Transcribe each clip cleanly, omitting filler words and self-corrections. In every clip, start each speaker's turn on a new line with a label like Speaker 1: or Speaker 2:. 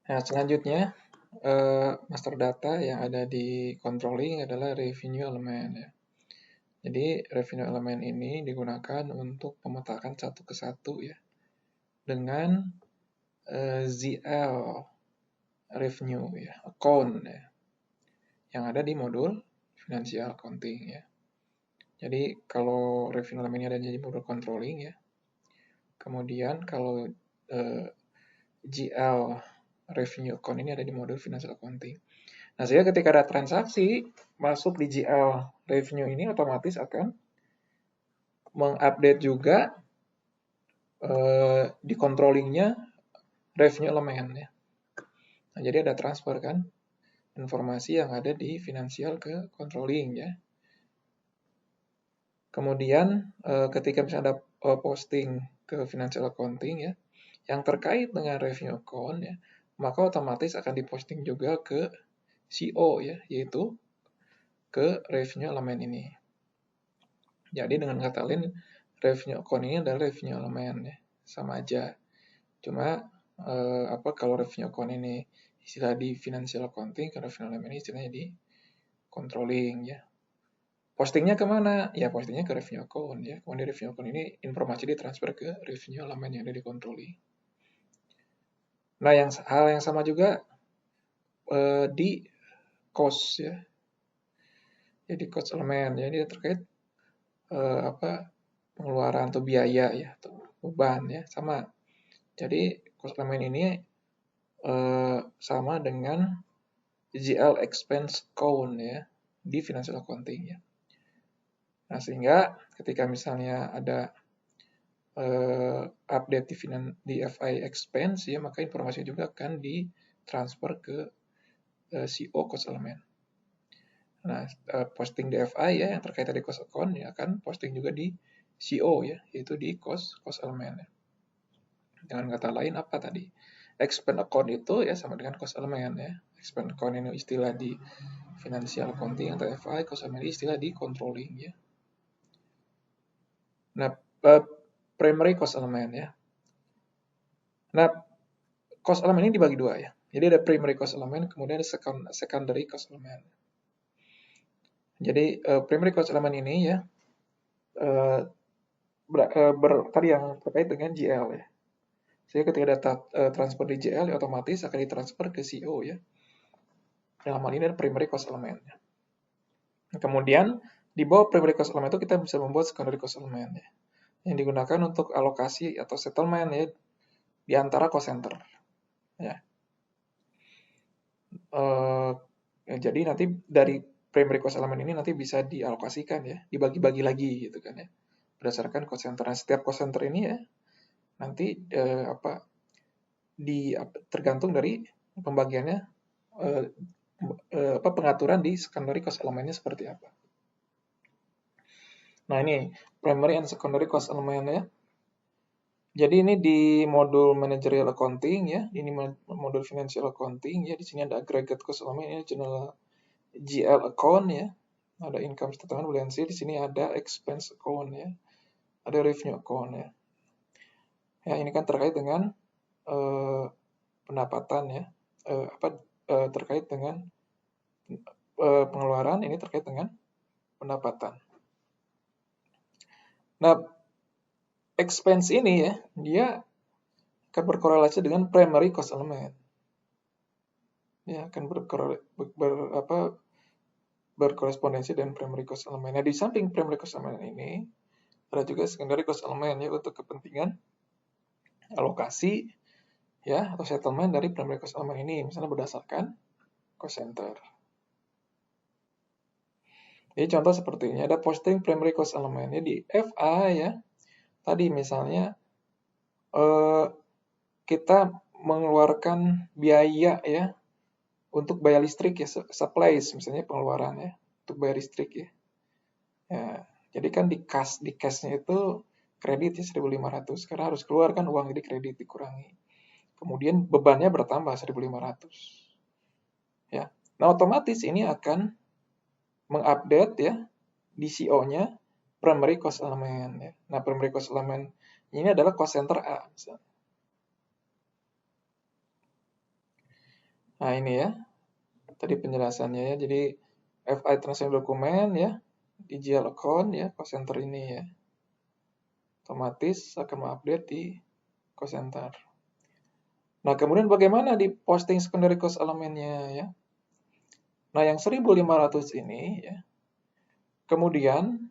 Speaker 1: Nah, selanjutnya master data yang ada di controlling adalah revenue element ya. Jadi revenue element ini digunakan untuk pemetakan satu ke satu ya dengan ZL revenue ya, account ya, yang ada di modul financial accounting ya. Jadi kalau revenue element ini ada di modul controlling ya. Kemudian kalau GL revenue account ini ada di modul financial accounting. Nah, sehingga ketika ada transaksi masuk di GL revenue ini otomatis akan mengupdate juga di controllingnya revenue element ya. Nah, jadi ada transfer kan informasi yang ada di financial ke controlling ya. Kemudian ketika misalnya ada posting ke financial accounting ya, yang terkait dengan revenue account ya, maka otomatis akan diposting juga ke CO ya, yaitu ke revenue element ini. Jadi dengan kata lain, revenue account ini adalah revenue element ya, sama aja. Cuma kalau revenue account ini istilah di financial accounting, kalau revenue element ini istilahnya di controlling ya. Postingnya kemana? Ya postingnya ke revenue account ya. Kemudian revenue account ini informasi ditransfer ke revenue element yang ada di controlling. Nah, hal yang sama juga di cost ya. Jadi cost element ya, ini terkait pengeluaran atau biaya ya, atau beban ya, sama. Jadi cost element ini sama dengan GL expense count ya di financial accounting ya. Nah, sehingga ketika misalnya ada update di FI expense ya, maka informasi juga akan ditransfer ke CO cost element. Nah, posting di FI ya yang terkait dari cost account ya akan posting juga di CO ya, yaitu di cost element ya. Dengan kata lain apa tadi? Expense account itu ya sama dengan cost element ya. Expense account ini istilah di financial accounting atau FI, cost element ini istilah di controlling ya. Nah, primary cost element ya. Nah, cost element ini dibagi dua ya. Jadi ada primary cost element, kemudian ada secondary cost element. Jadi primary cost element ini ya tadi yang terkait dengan GL ya. Jadi ketika data transfer di GL ya, otomatis akan ditransfer ke CO ya. Dalam hal ini ada primary cost element ya. Kemudian di bawah primary cost element itu kita bisa membuat secondary cost element ya, yang digunakan untuk alokasi atau settlement ya di antara cost center ya. Jadi nanti dari primary cost element ini nanti bisa dialokasikan ya, dibagi-bagi lagi gitu kan ya, berdasarkan cost center. Nah, setiap cost center ini ya nanti tergantung dari pembagiannya pengaturan di secondary cost elementnya seperti apa. Nah, ini primary and secondary cost element ya. Jadi ini di modul managerial accounting ya, ini modul financial accounting ya. Di sini ada aggregate cost element, ini general GL account ya. Ada income statement balance sheet, di sini ada expense account ya. Ada revenue account ya. Ya, ini kan terkait dengan pendapatan ya. Terkait dengan pengeluaran, ini terkait dengan pendapatan. Nah, expense ini ya, dia akan berkorelasi dengan primary cost element. Ya, akan berkorespondensi dengan primary cost element. Nah, di samping primary cost element ini, ada juga secondary cost element ya untuk kepentingan alokasi ya atau settlement dari primary cost element ini, misalnya berdasarkan cost center. Jadi contoh seperti ini, ada posting primary cost element ya di FA ya. Tadi misalnya kita mengeluarkan biaya ya untuk bayar listrik ya, supplies misalnya pengeluaran ya untuk bayar listrik ya. Ya, jadi kan di cashnya itu kredit ya 1.500 karena harus keluarkan uang, jadi kredit dikurangi. Kemudian bebannya bertambah 1.500. Ya. Nah, otomatis ini akan mengupdate ya di CO-nya primary cost element ya. Nah, primary cost element ini adalah cost center A misalnya. Nah, ini ya, tadi penjelasannya ya. Jadi FI transaksi dokumen ya, di GL account ya, cost center ini ya. Otomatis akan mengupdate di cost center. Nah, kemudian bagaimana di posting secondary cost elemennya ya? Nah, yang 1.500 ini ya, kemudian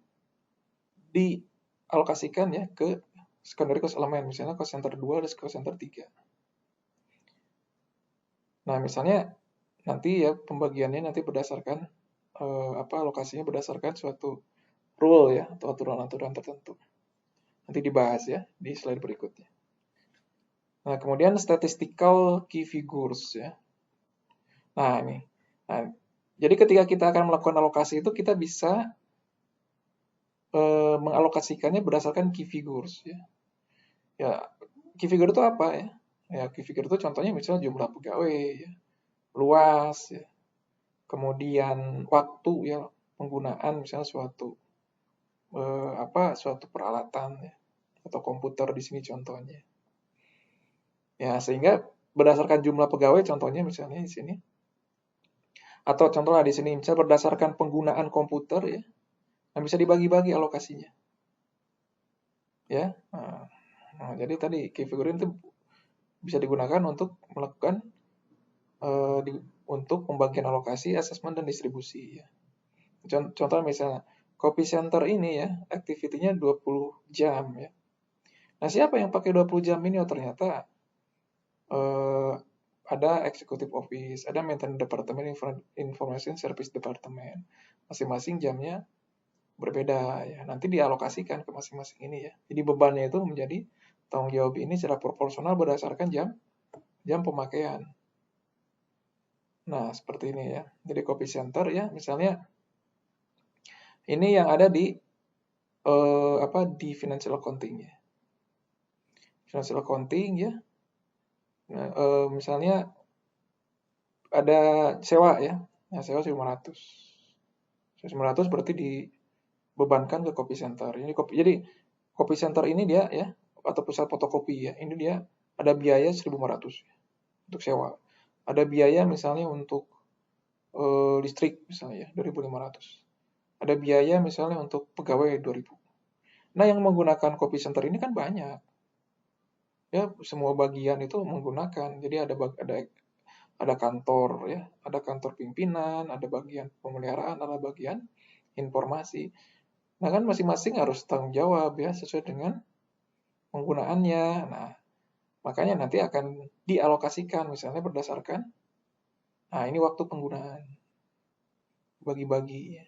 Speaker 1: dialokasikan ya ke secondary cost elemen, misalnya cost center 2 dan cost center 3. Nah, misalnya nanti ya pembagiannya nanti berdasarkan alokasinya berdasarkan suatu rule ya atau aturan-aturan tertentu. Nanti dibahas ya di slide berikutnya. Nah, kemudian statistical key figures ya. Nah, ini. Nah, jadi ketika kita akan melakukan alokasi itu kita bisa mengalokasikannya berdasarkan key figures ya. Ya, key figure itu apa ya? Ya, key figure itu contohnya misalnya jumlah pegawai ya, luas ya. Kemudian waktu ya, penggunaan misalnya suatu peralatan ya, atau komputer di sini contohnya. Ya, sehingga berdasarkan jumlah pegawai contohnya misalnya di sini. Atau contohnya di sini misalnya berdasarkan penggunaan komputer ya. Nah, bisa dibagi-bagi alokasinya. Ya. Nah, jadi tadi key figure itu bisa digunakan untuk melakukan untuk pembagian alokasi, asesmen dan distribusi ya. Contoh misalnya copy center ini ya, activity-nya 20 jam ya. Nah, siapa yang pakai 20 jam ini? Oh, ternyata ada executive office, ada maintenance department, information service department. Masing-masing jamnya berbeda ya. Nanti dialokasikan ke masing-masing ini ya. Jadi bebannya itu menjadi tanggung jawab ini secara proporsional berdasarkan jam pemakaian. Nah, seperti ini ya. Jadi copy center ya, misalnya ini yang ada di di financial accounting ya. Financial accounting ya. Nah, misalnya ada sewa ya. Nah, sewa 1.500. 1.500 berarti dibebankan ke copy center. Jadi copy center ini dia ya atau pusat fotokopi ya. Ini dia ada biaya 1.500 untuk sewa. Ada biaya misalnya untuk listrik misalnya ya 2.500. Ada biaya misalnya untuk pegawai 2.000. Nah, yang menggunakan copy center ini kan banyak. Ya, semua bagian itu menggunakan. Jadi ada kantor ya, ada kantor pimpinan, ada bagian pemeliharaan, ada bagian informasi. Nah, kan masing-masing harus tanggung jawab ya sesuai dengan penggunaannya. Nah, makanya nanti akan dialokasikan misalnya berdasarkan ini waktu penggunaan. Bagi-bagi ya.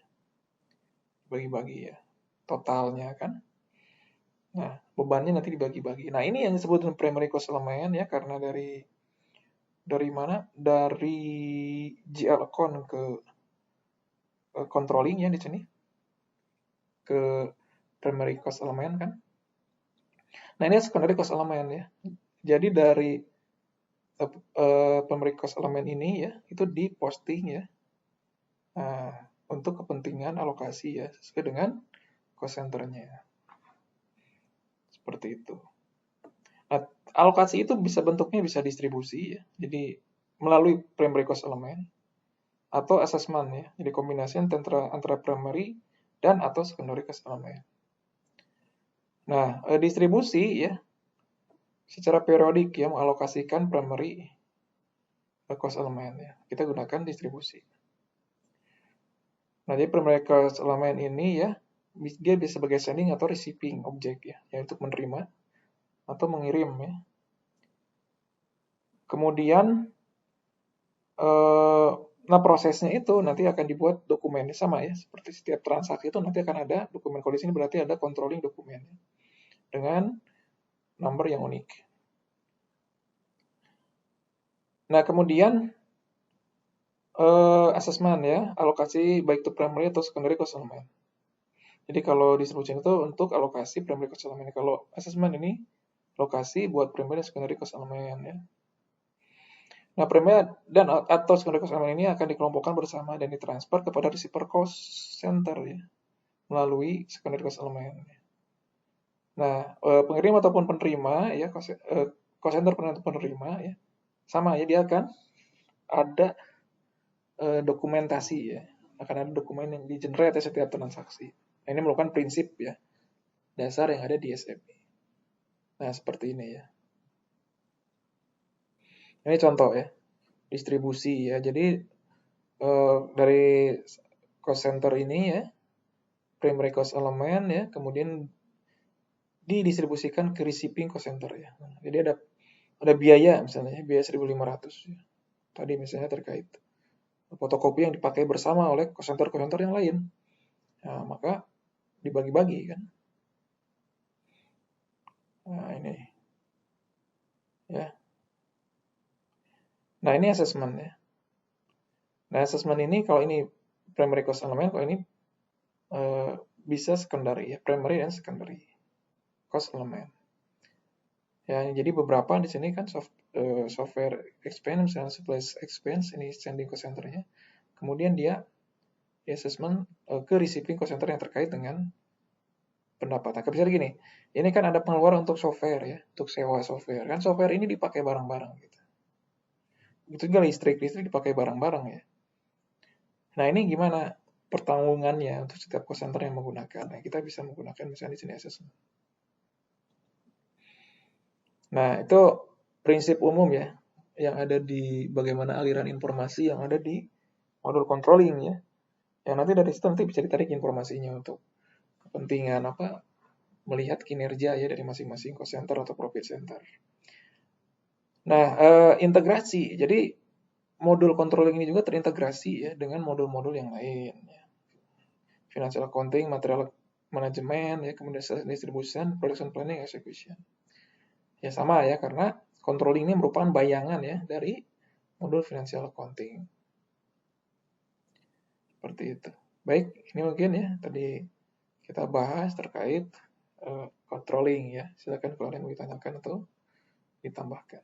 Speaker 1: Bagi-bagi ya. Totalnya kan. Nah, bebannya nanti dibagi-bagi. Nah, ini yang disebut dengan primary cost element ya karena dari mana? Dari GL account ke controlling ya di sini. Ke primary cost element kan. Nah, ini secondary cost element ya. Jadi dari primary cost element ini ya, itu diposting ya. Nah, untuk kepentingan alokasi ya, sesuai dengan cost center-nya. Seperti itu. Nah, alokasi itu bentuknya bisa distribusi ya. Jadi melalui primary cost element atau assessment ya. Jadi kombinasi antara primary dan atau secondary cost element. Nah, distribusi ya secara periodik ya mengalokasikan primary cost element ya. Kita gunakan distribusi. Nah, jadi primary cost element ini ya dia bisa sebagai sending atau receiving object ya, yaitu menerima atau mengirim ya. Kemudian nah prosesnya itu nanti akan dibuat dokumennya sama ya, seperti setiap transaksi itu nanti akan ada dokumen. Kalau di sini berarti ada controlling dokumen dengan number yang unik. Nah, kemudian assessment ya, alokasi baik itu primary atau secondary cost element. Jadi kalau distribusi itu untuk alokasi primary cost element. Kalau assessment ini alokasi buat primary dan secondary cost element ya. Nah, primary dan atau secondary cost element ini akan dikelompokkan bersama dan ditransfer kepada receiver cost center ya melalui secondary cost element. Nah, pengirim ataupun penerima ya cost center penerima ya sama ya dia akan ada dokumentasi ya, akan ada dokumen yang di-generate setiap transaksi. Nah, ini merupakan prinsip ya dasar yang ada di SAP. Nah, seperti ini ya. Ini contoh ya, distribusi ya. Jadi dari cost center ini ya, primary cost element ya, kemudian didistribusikan ke receiving cost center ya. Nah, jadi ada biaya misalnya, biaya 1.500 ya. Tadi misalnya terkait fotokopi yang dipakai bersama oleh cost center yang lain. Nah, maka dibagi-bagi kan. Nah, ini ya. Nah, ini assessment ya. Nah, assessment ini kalau ini primary cost element, kalau ini bisa secondary ya, primary dan secondary cost element. Ya, jadi beberapa di sini kan software expense, misalnya supplies expense, ini standing cost center-nya. Kemudian dia assessment ke receiving cost center yang terkait dengan pendapatan. Misalnya gini, ini kan ada pengeluaran untuk software ya, untuk sewa software. Kan software ini dipakai bareng-bareng gitu. Itu juga listrik dipakai bareng-bareng ya. Nah, ini gimana pertanggungannya untuk setiap cost center yang menggunakan? Nah, kita bisa menggunakan misalnya di sini assessment. Nah, itu prinsip umum ya, yang ada di bagaimana aliran informasi yang ada di modul controlling ya. Yang nanti dari situ nanti bisa ditarik informasinya untuk kepentingan apa, melihat kinerja ya dari masing-masing cost center atau profit center. Nah, integrasi. Jadi modul controlling ini juga terintegrasi ya dengan modul-modul yang lain. Ya. Financial accounting, material management, ya, kemudian sales distribution, production planning, execution. Ya sama ya, karena controlling ini merupakan bayangan ya dari modul financial accounting. Seperti itu. Baik, ini mungkin ya tadi kita bahas terkait controlling ya. Silakan kalau ada yang mau ditanyakan atau ditambahkan.